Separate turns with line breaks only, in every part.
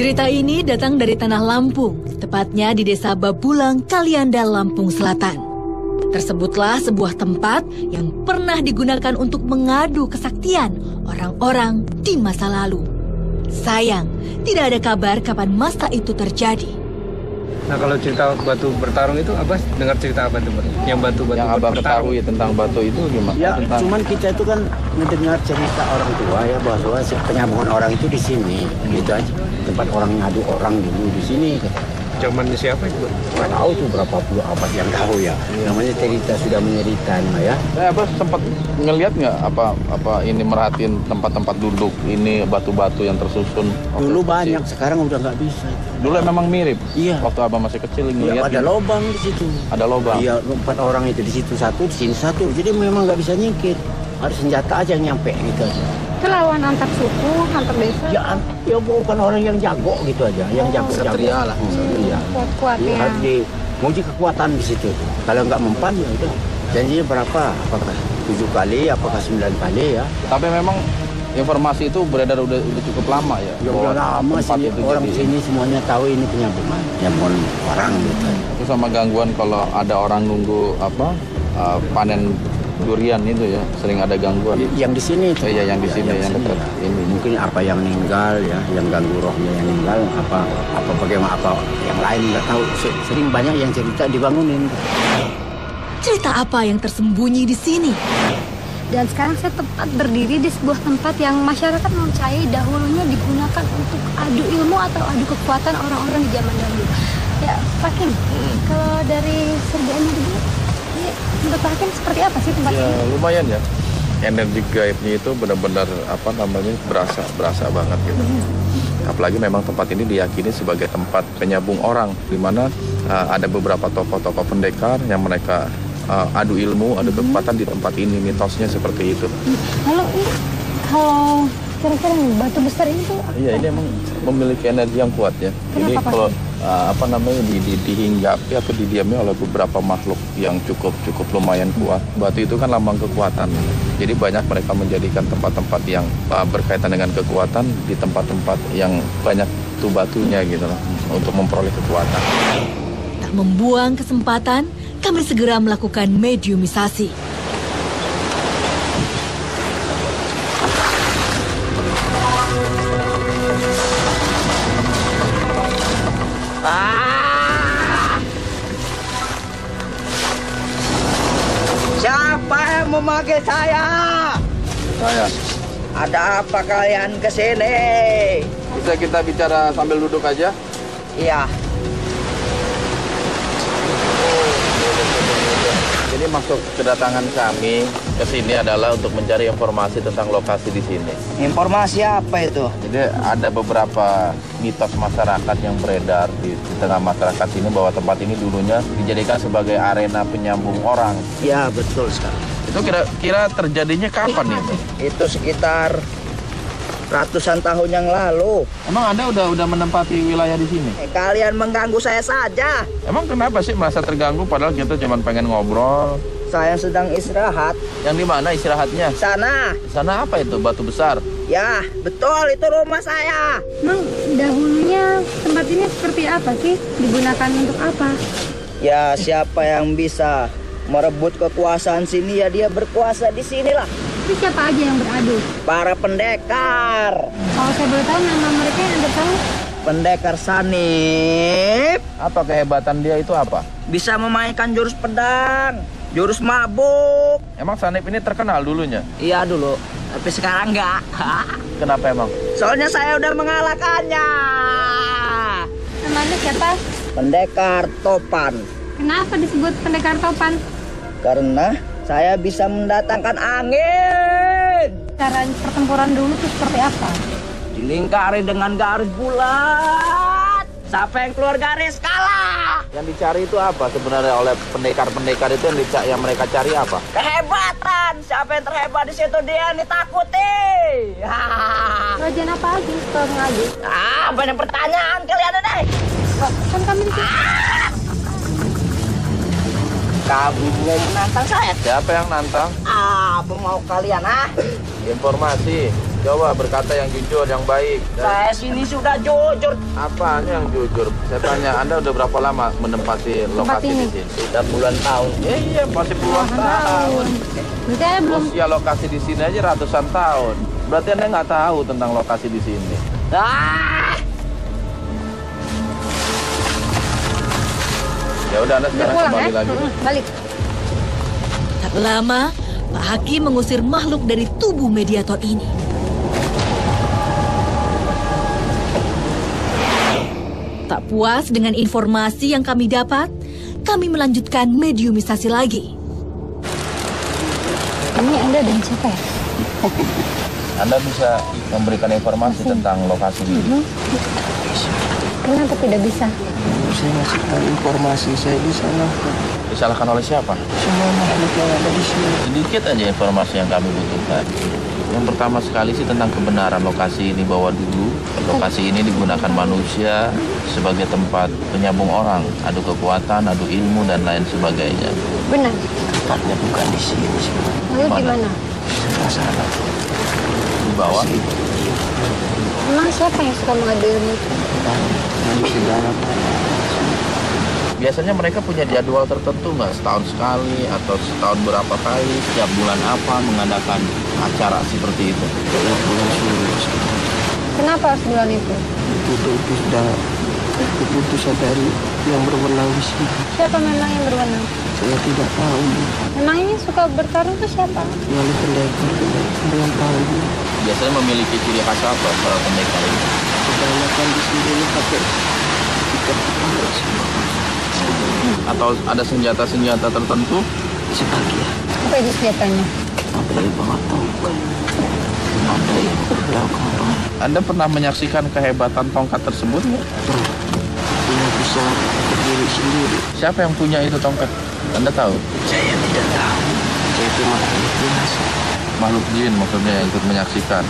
Cerita ini datang dari Tanah Lampung, tepatnya di Desa Babulang, Kalianda, Lampung Selatan. Tersebutlah sebuah tempat yang pernah digunakan untuk mengadu kesaktian orang-orang di masa lalu. Sayang, tidak ada kabar kapan masa itu terjadi.
Nah, kalau cerita batu bertarung itu, Abah dengar cerita apa tuh? Yang batu-batu
yang Abah ketahui tentang batu itu gimana?
Ya, cuman kita itu kan mendengar cerita orang tua ya bahwa penyambungan orang itu di sini, gitu aja. Tempat orang ngadu orang dulu di sini.
Zaman siapa itu?
Nggak tahu tuh berapa puluh abad yang tahu ya. Namanya cerita sudah menyeritan ya.
Abah sempat ngelihat nggak apa ini merhatiin tempat-tempat duduk ini batu-batu yang tersusun?
Dulu banyak, sekarang udah nggak bisa.
Dulu memang mirip.
Iya.
Waktu Abah masih kecil ngelihat.
Ada lubang di situ.
Ada lubang.
Iya, 4 orang itu di situ satu, di sini satu. Jadi memang nggak bisa nyingkir. Harus senjata aja yang nyampe gitu aja.
Itu lawan antar suku, antar desa?
Ya bukan orang yang jago gitu aja, yang jago-jago.
Satria lah.
Iya.
Kuat-kuat ya.
Harus diuji kekuatan di situ. Kalau nggak mempan ya udah. Janjinya berapa? Apakah 7 kali, apakah 9 kali ya?
Tapi memang informasi itu beredar udah cukup lama ya.
Ya udah lama sih, orang sini semuanya tahu ini penyambungan orang gitu.
Itu sama gangguan kalau ada orang nunggu panen durian itu ya, sering ada gangguan.
Yang di sini itu.
Iya, yang di sini yang dekat ini.
Mungkin apa yang meninggal ya, yang ganggu rohnya yang meninggal, apa bagaimana apa yang lain nggak tahu. Sering banyak yang cerita dibangunin.
Cerita apa yang tersembunyi di sini?
Dan sekarang saya tepat berdiri di sebuah tempat yang masyarakat percaya dahulunya digunakan untuk adu ilmu atau adu kekuatan orang-orang di zaman dahulu. Ya, Pak Kim, kalau dari serganya dulu, menurut Pak Kim seperti apa sih tempat ini?
Ya, lumayan ya. Energi gaibnya itu benar-benar berasa banget gitu. Apalagi memang tempat ini diyakini sebagai tempat penyambung orang, di mana ada beberapa tokoh-tokoh pendekar yang mereka adu ilmu, adu kekuatan di tempat ini, mitosnya seperti itu.
Kalau kira-kira batu besar ini tuh?
Iya, ini emang memiliki energi yang kuat ya. Ini kalau dihinggapi atau didiami oleh beberapa makhluk yang cukup lumayan kuat. Batu itu kan lambang kekuatan. Jadi banyak mereka menjadikan tempat-tempat yang berkaitan dengan kekuatan di tempat-tempat yang banyak tuh batunya gitu loh, untuk memperoleh kekuatan.
Tak membuang kesempatan, kami segera melakukan mediumisasi.
Siapa yang memakai saya?
Saya.
Ada apa kalian ke sini?
Bisa kita bicara sambil duduk aja?
Iya.
Jadi maksud kedatangan kami ke sini adalah untuk mencari informasi tentang lokasi di sini.
Informasi apa itu?
Jadi ada beberapa mitos masyarakat yang beredar di tengah masyarakat ini bahwa tempat ini dulunya dijadikan sebagai arena penyambung orang.
Ya, betul sekali.
Itu kira-kira terjadinya kapan itu?
Itu sekitar ratusan tahun yang lalu.
Emang Anda udah menempati wilayah di sini?
Kalian mengganggu saya saja.
Emang kenapa sih merasa terganggu padahal kita cuma pengen ngobrol?
Saya sedang istirahat.
Yang di mana istirahatnya?
Sana.
Sana apa itu? Batu besar?
Ya, betul itu rumah saya.
Emang dahulunya tempat ini seperti apa sih? Digunakan untuk apa?
Ya, siapa yang bisa merebut kekuasaan sini ya dia berkuasa di sinilah.
Itu siapa aja yang beradu?
Para pendekar.
Kalau saya boleh tahu nama mereka yang Anda tahu?
Pendekar Sanip.
Apa kehebatan dia itu apa?
Bisa memainkan jurus pedang, jurus mabuk.
Emang Sanip ini terkenal dulunya?
Iya dulu, tapi sekarang enggak.
Kenapa emang?
Soalnya saya udah mengalahkannya.
Nama Anda siapa?
Pendekar Topan.
Kenapa disebut pendekar topan?
Karena saya bisa mendatangkan angin.
Cara pertempuran dulu itu seperti apa?
Dilingkari dengan garis bulat. Siapa yang keluar garis kalah.
Yang dicari itu apa sebenarnya oleh pendekar-pendekar itu yang mereka cari apa?
Kehebatan. Siapa yang terhebat di situ dia yang ditakuti.
Kerajaan apa lagi setelah mengadu?
Banyak pertanyaan kalian deh.
Kan kami di sini.
Kamu mau menantang saya?
Siapa yang nantang?
Apa mau kalian
Informasi. Coba berkata yang jujur, yang baik.
Saya sini sudah jujur.
Apanya yang jujur? Saya tanya, Anda udah berapa lama menempati lokasi
ini?
di sini?
Sudah puluhan tahun.
Iya, pasti puluhan tahun.
Berarti Anda belum
Usia lokasi di sini aja ratusan tahun. Berarti Anda nggak tahu tentang lokasi di sini.
Ah!
Ya udah, Anda sekarang
pulang
kembali
ya?
lagi.
Balik.
Tak lama, Pak Hakim mengusir makhluk dari tubuh mediator ini. Tak puas dengan informasi yang kami dapat, kami melanjutkan mediumisasi lagi.
Ini Anda dan siapa ya?
Anda bisa memberikan informasi tentang lokasi ini.
Kenapa tidak bisa?
Saya ngasih tahu informasi, saya disalahkan.
Disalahkan oleh siapa?
Semua makhluk yang ada di sini.
Sedikit aja informasi yang kami butuhkan. Yang pertama sekali sih tentang kebenaran lokasi ini, bahwa dulu lokasi ini digunakan manusia sebagai tempat penyambung orang, adu kekuatan, adu ilmu, dan lain sebagainya.
Benar.
Tempatnya bukan di sini.
Lalu di mana?
Sebelah sana.
Di bawah.
Emang siapa yang suka mengadu ilmu itu?
Di sedalam.
Biasanya mereka punya jadwal tertentu nggak? Setahun sekali atau setahun berapa kali, setiap bulan apa mengadakan acara seperti itu?
Bulan suruh.
Kenapa harus bulan itu?
Itu sudah keputusan dari yang berwenang di sini.
Siapa memang yang berwenang?
Saya tidak tahu.
Memang ini suka bertarung itu siapa?
Lalu pendekar yang tahu.
Biasanya memiliki ciri khas apa para pendekar ini?
Kebanyakan di sini ini pakai ikat kepala semua.
Atau ada senjata-senjata tertentu?
Sebagian.
Apa itu senjatanya?
Ada yang bawa tongkat. Ada yang belau kapal.
Anda pernah menyaksikan kehebatan tongkat tersebut?
Dia bisa berdiri sendiri.
Siapa yang punya itu tongkat? Anda tahu?
Saya tidak tahu. Saya cuma biasa.
Makhluk jin maksudnya yang ikut menyaksikan.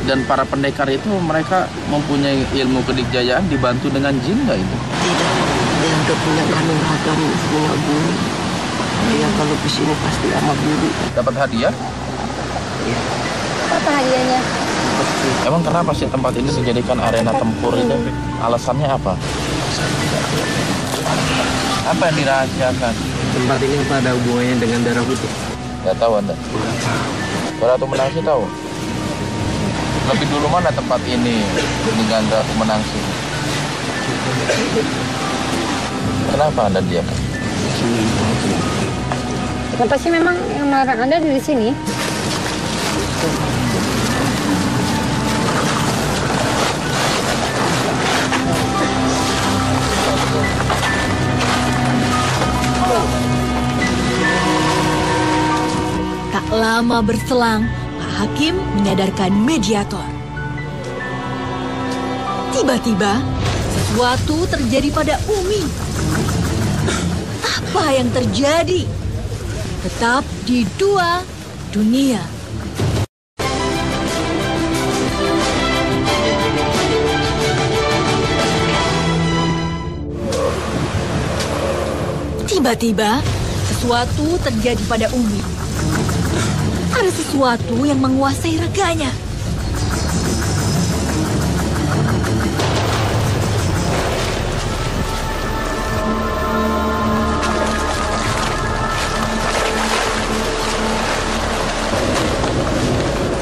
Dan para pendekar itu mereka mempunyai ilmu kedikjayaan dibantu dengan jin nggak itu?
Tidak. Dia udah punya kanuragan, punya guru. Dia kalau ke sini pasti sama guru.
Dapat hadiah?
Apa hadiahnya?
Emang kenapa sih tempat ini dijadikan arena tempur itu? Alasannya apa? Apa yang dirahasiakan?
Tempat ini apa ada hubungannya dengan darah putih?
Nggak tahu Anda? Ratu Menangsi tahu? Lebih dulu mana tempat ini dengan Ratu Menangsi? Kenapa Anda diam?
Kenapa sih memang yang melarang Anda di sini?
Tak lama berselang, Pak Hakim menyadarkan mediator. Tiba-tiba, sesuatu terjadi pada Umi. Apa yang terjadi? Tetap di Dua Dunia. Tiba-tiba, sesuatu terjadi pada Umi. Ada sesuatu yang menguasai raganya.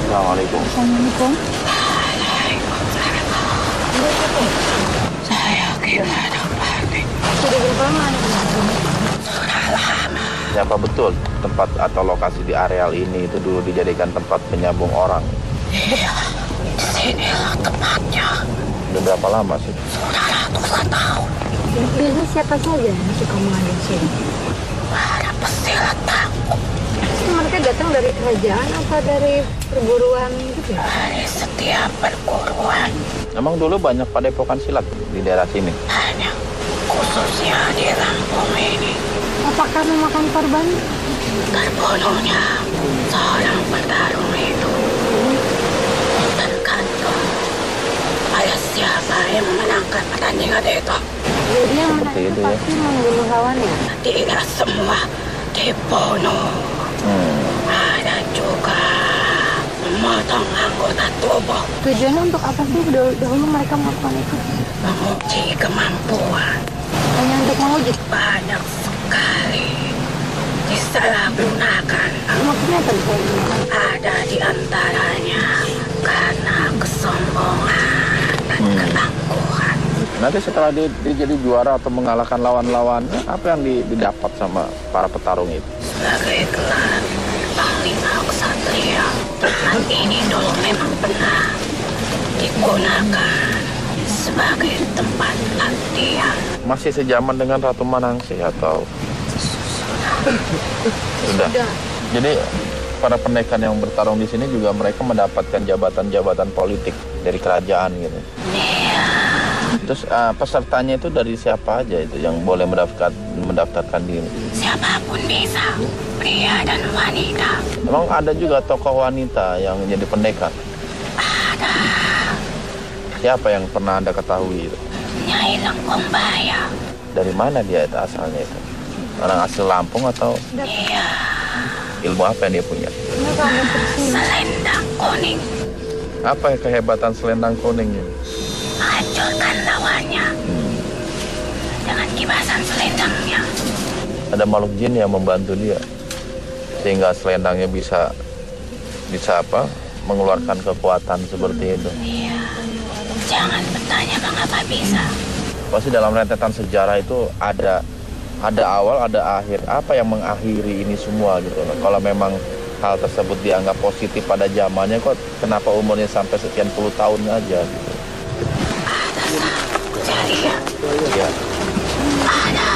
Assalamualaikum.
Assalamualaikum.
Saya gimana Pak?
Sudah berapa lama Anda di sini?
Siapa betul tempat atau lokasi di areal ini itu dulu dijadikan tempat penyambung orang?
Iya, di sinilah tempatnya.
Udah berapa lama sih?
Sudah ratusan tahun.
Ini siapa saja yang suka mengadu di sini?
Para pesilat tangguh.
Itu mereka datang dari kerajaan apa dari perguruan gitu ya?
Dari setiap perguruan.
Emang dulu banyak padepokan silat di daerah sini?
Hanya khususnya di Lampung ini.
Apakah memakan korban?
Terbunuhnya seorang petarung itu. Tergantung pada siapa yang memenangkan pertandingan itu.
Jadi yang menang
Seperti
itu
itu ya.
pasti membunuh lawannya.
Tidak semua dibunuh. Ada juga memotong anggota tubuh.
Tujuannya untuk apa sih dahulu mereka melakukan itu?
Menguji kemampuan.
Hanya untuk menguji.
Banyak sekali disalahgunakan.
Maksudnya apa disalahgunakan?
Ada di antaranya karena kesombongan dan ketangguhan.
Nanti setelah dia jadi juara atau mengalahkan lawan-lawannya, apa yang didapat sama para petarung itu?
Sebagai gelar Panglima Ksatria, tempat ini dulu memang pernah digunakan sebagai tempat latihan.
Masih sejaman dengan Ratu Manangsi atau? Sudah. Jadi para pendekar yang bertarung di sini juga mereka mendapatkan jabatan-jabatan politik dari kerajaan gitu.
Iya.
Terus pesertanya itu dari siapa aja itu yang boleh mendaftarkan diri?
Siapapun bisa, pria dan wanita.
Emang ada juga tokoh wanita yang jadi pendekar?
Ada.
Siapa yang pernah Anda ketahui itu?
Nyai Lengkombaya.
Dari mana dia itu asalnya itu? Orang asli Lampung atau
Iya.
ilmu apa yang dia punya?
Selendang kuning.
Apa kehebatan selendang kuning ini?
Menghancurkan lawannya dengan kibasan selendangnya.
Ada makhluk jin yang membantu dia sehingga selendangnya bisa mengeluarkan kekuatan seperti itu.
Iya. Jangan bertanya mengapa bisa.
Pasti dalam rentetan sejarah itu ada awal, ada akhir. Apa yang mengakhiri ini semua gitu? Kalau memang hal tersebut dianggap positif pada zamannya, kok kenapa umurnya sampai sekian puluh tahun aja gitu?
Ada satu kejadian.
Ya.
Ada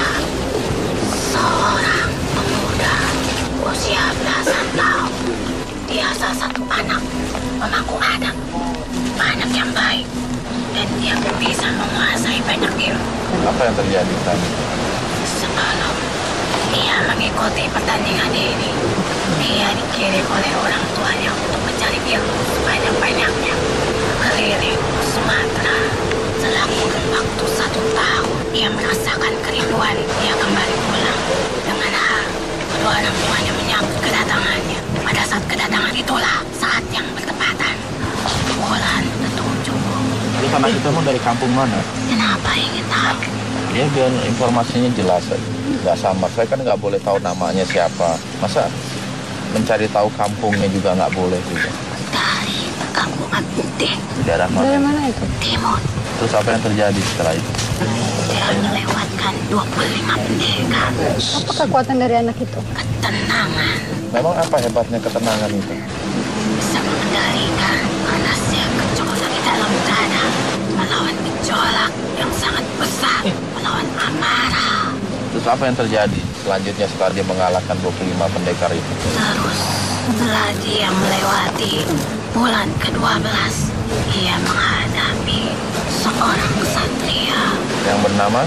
seorang pemuda usia belasan tahun. Dia salah satu anak pemangku adat, anak yang baik, dan dia bisa menguasai banyak ilmu.
Apa yang terjadi tadi?
Sebelum dia mengikuti pertandingan ini, dia dikirim oleh orang tuanya untuk mencari ilmu sebanyak-banyaknya keliling Sumatera. Setelah kurun waktu 1 tahun, dia merasakan kerinduan. Dia kembali pulang dengan hal kedua orang tuanya menyambut kedatangannya. Pada saat kedatangan itulah saat yang bertepatan. Bulan ketujuh.
Terus anak itu mau dari kampung mana?
Kenapa ingin tahu?
Ya biar informasinya jelas aja. Nggak sama, saya kan nggak boleh tahu namanya siapa. Masa mencari tahu kampungnya juga nggak boleh juga.
Dari perkampungan Putih.
Daerah
Dari
mana?
mana itu?
Timur.
Terus apa yang terjadi setelah itu?
Dia melewatkan 25 pendekar.
Apa kekuatan dari anak itu?
Ketenangan.
Memang apa hebatnya ketenangan itu?
Bisa mengendalikan panasnya gejolak di dalam dada. Melawan gejolak yang sangat besar. Melawan amarah.
Terus apa yang terjadi selanjutnya setelah dia mengalahkan 25 pendekar itu?
Terus setelah dia melewati bulan ke-12, ia menghadapi seorang ksatria
Yang bernama?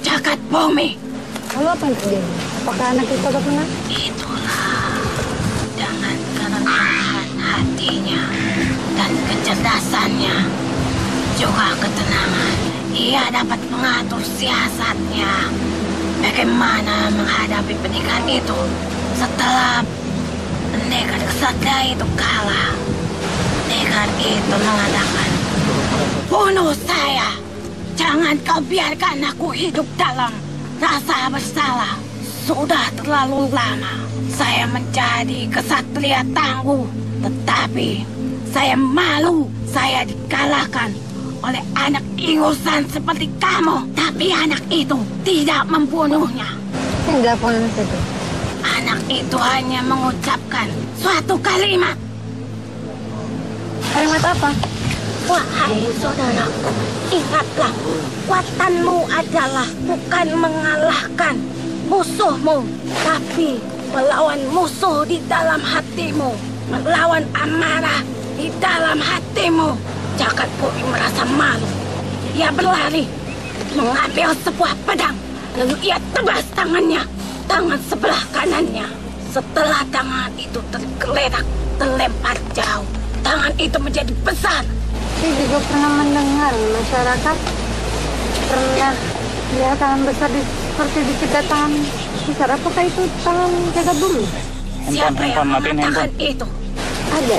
Jagat Bumi.
Lalu apa yang terjadi? Apakah anak itu agak menang?
Itulah dengan kerendahan hatinya dan kecerdasannya, juga ketenangan, ia dapat mengatur siasatnya bagaimana menghadapi pendekar itu. Setelah pendekar ksatria itu kalah, pendekar itu mengatakan, "Bunuh saya, jangan kau biarkan aku hidup dalam rasa bersalah. Sudah terlalu lama saya menjadi ksatria tangguh, tetapi saya malu saya dikalahkan oleh anak ingusan seperti kamu." Tapi anak itu tidak membunuhnya.
Yang dilakukan anak itu?
Anak itu hanya mengucapkan suatu kalimat.
Kalimat apa?
Wahai saudaraku, ingatlah, kekuatanmu adalah bukan mengalahkan musuhmu, tapi melawan musuh di dalam hatimu, melawan amarah di dalam hatimu. Jagat Bumi merasa malu. Ia berlari, mengambil sebuah pedang, lalu ia tebas tangannya, tangan sebelah kanannya. Setelah tangan itu tergeletak, terlempar jauh, tangan itu menjadi besar.
Saya juga pernah mendengar masyarakat pernah lihat tangan besar seperti dicegat tangan besar. Apakah itu tangan Jagat Bumi?
Siapa yang mengatakan itu?
Ada.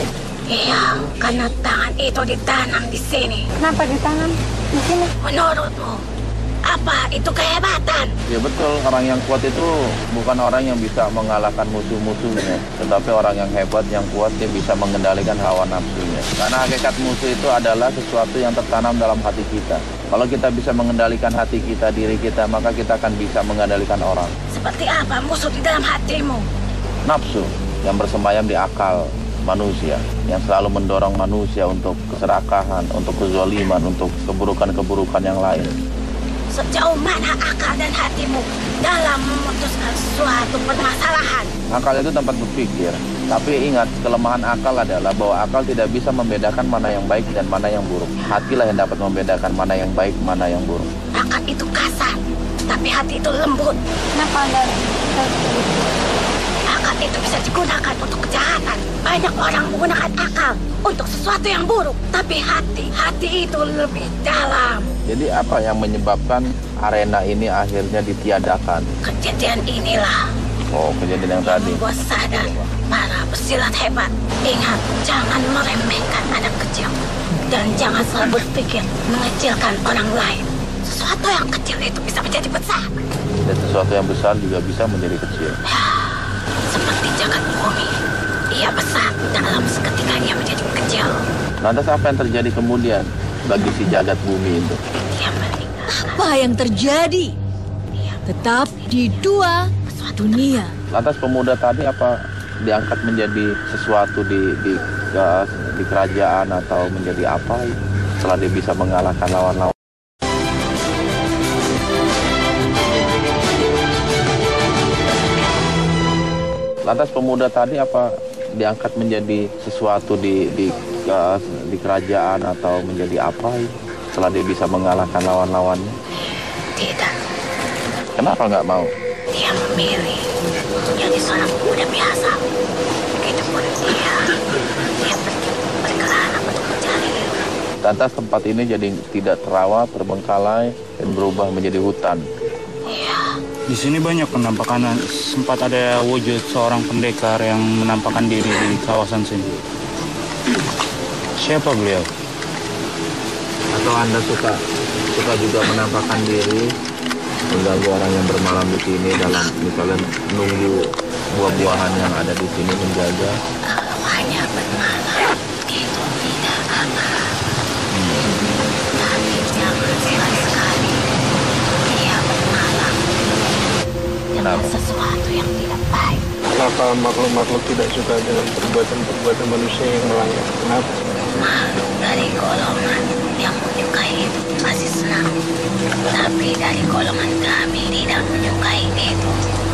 Iya, karena tangan itu ditanam di sini.
Kenapa ditanam di sini?
Menurutmu, apa itu kehebatan?
Ya betul, orang yang kuat itu bukan orang yang bisa mengalahkan musuh-musuhnya, tetapi orang yang hebat, yang kuat, dia bisa mengendalikan hawa nafsunya. Karena hakikat musuh itu adalah sesuatu yang tertanam dalam hati kita. Kalau kita bisa mengendalikan hati kita, diri kita, maka kita akan bisa mengendalikan orang.
Seperti apa musuh di dalam hatimu?
Nafsu yang bersemayam di akal manusia, yang selalu mendorong manusia untuk keserakahan, untuk kezaliman, untuk keburukan-keburukan yang lain.
Sejauh mana akal dan hatimu dalam memutuskan suatu permasalahan?
Akal itu tempat berpikir, tapi ingat, kelemahan akal adalah bahwa akal tidak bisa membedakan mana yang baik dan mana yang buruk. Hatilah yang dapat membedakan mana yang baik, mana yang buruk.
Akal itu kasar, tapi hati itu lembut.
Kenapa Anda
Akal itu bisa digunakan untuk kejahatan. Banyak orang menggunakan akal untuk sesuatu yang buruk, tapi hati itu lebih dalam.
Jadi apa yang menyebabkan arena ini akhirnya ditiadakan?
Kejadian inilah
Kejadian yang tadi.
membuat sadar para pesilat hebat. Ingat, jangan meremehkan anak kecil. Dan jangan selalu berpikir mengecilkan orang lain. Sesuatu yang kecil itu bisa menjadi besar.
Dan sesuatu yang besar juga bisa menjadi kecil.
Seperti jagat bumi. Ia besar, dalam seketika ia menjadi kecil.
Lantas apa yang terjadi kemudian bagi si jagat bumi itu?
Ia meninggal.
Apa yang terjadi? Tetap di dua dunia.
Lantas pemuda tadi apa diangkat menjadi sesuatu di kerajaan atau menjadi apa setelah dia bisa mengalahkan lawan-lawan? Lantas pemuda tadi apa diangkat menjadi sesuatu di kerajaan atau menjadi apa setelah dia bisa mengalahkan lawan-lawannya?
Tidak,
Kenapa nggak mau?
dia memilih menjadi seorang pemuda biasa. Begitupun dia pergi berkelana untuk mencari ilmu.
Lantas tempat ini jadi tidak terawat, terbengkalai, dan berubah menjadi hutan.
Iya,
Di sini banyak penampakan, sempat ada wujud seorang pendekar yang menampakkan diri di kawasan sini. Siapa beliau?
Atau Anda suka juga menampakkan diri, mengganggu orang yang bermalam di sini dalam misalnya nunggu buah-buahan yang ada di sini menjaga?
kalau hanya bermalam itu tidak aman. Tapi jangan sekali-sekali dia bermalam dengan sesuatu yang tidak baik.
Kenapa makhluk-makhluk tidak suka dengan perbuatan-perbuatan manusia yang melanggar? Kenapa?
Makhluk dari golongan yang menyukai itu pasti senang. Tapi dari golongan kami tidak menyukai itu.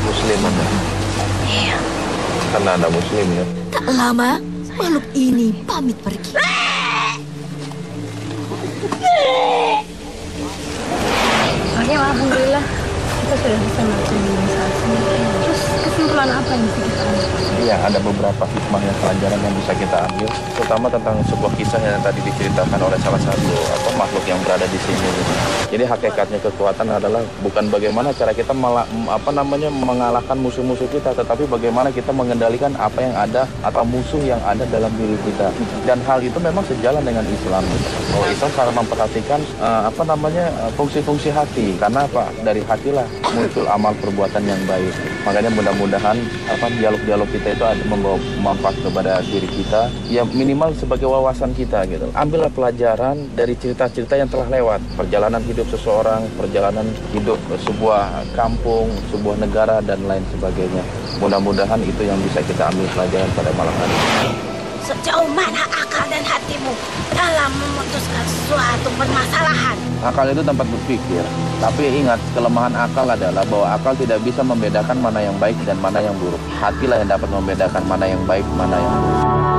Muslim Anda?
Iya.
Karena Anda Muslim ya?
Tak lama, makhluk ini pamit pergi.
Oke, alhamdulillah kita sudah bisa melakukan saat ini. Terus kesimpulan apa yang bisa kita ambil?
Iya, ada beberapa hikmah yang pelajaran yang bisa kita ambil, terutama tentang sebuah kisah yang tadi diceritakan oleh salah satu makhluk yang berada di sini. Jadi hakikatnya kekuatan adalah bukan bagaimana cara kita mengalahkan musuh-musuh kita, tetapi bagaimana kita mengendalikan apa yang ada atau musuh yang ada dalam diri kita. Dan hal itu memang sejalan dengan Islam. Bahwa Islam sangat memperhatikan fungsi-fungsi hati. Karena apa? Dari hatilah muncul amal perbuatan yang baik. Makanya mudah-mudahan dialog-dialog kita itu ada membawa manfaat kepada diri kita, ya minimal sebagai wawasan kita gitu. Ambillah pelajaran dari cerita-cerita yang telah lewat, perjalanan hidup seseorang, perjalanan hidup sebuah kampung, sebuah negara dan lain sebagainya. Mudah-mudahan itu yang bisa kita ambil pelajaran pada malam hari ini.
Sejauh mana akal dan hatimu dalam memutuskan suatu permasalahan?
Akal itu tempat berpikir, tapi ingat, kelemahan akal adalah bahwa akal tidak bisa membedakan mana yang baik dan mana yang buruk. Hatilah yang dapat membedakan mana yang baik, mana yang buruk.